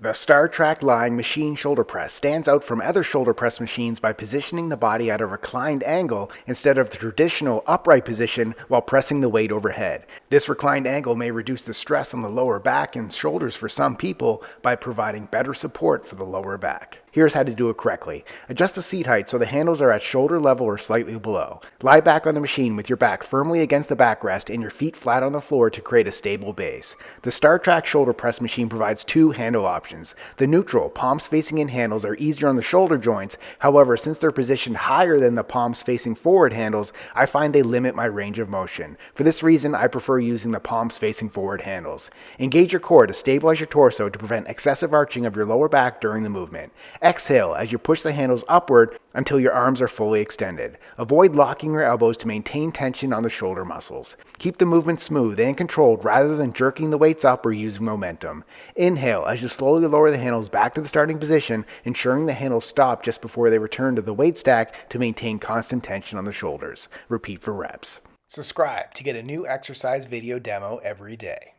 The StarTrac line machine shoulder press stands out from other shoulder press machines by positioning the body at a reclined angle instead of the traditional upright position while pressing the weight overhead. This reclined angle may reduce the stress on the lower back and shoulders for some people by providing better support for the lower back. Here's how to do it correctly. Adjust the seat height so the handles are at shoulder level or slightly below. Lie back on the machine with your back firmly against the backrest and your feet flat on the floor to create a stable base. The StarTrac shoulder press machine provides two handle options. The neutral, palms facing in handles are easier on the shoulder joints. However, since they're positioned higher than the palms facing forward handles, I find they limit my range of motion. For this reason, I prefer using the palms facing forward handles. Engage your core to stabilize your torso to prevent excessive arching of your lower back during the movement. Exhale as you push the handles upward until your arms are fully extended. Avoid locking your elbows to maintain tension on the shoulder muscles. Keep the movement smooth and controlled rather than jerking the weights up or using momentum. Inhale as you slowly lower the handles back to the starting position, ensuring the handles stop just before they return to the weight stack to maintain constant tension on the shoulders. Repeat for reps. Subscribe to get a new exercise video demo every day.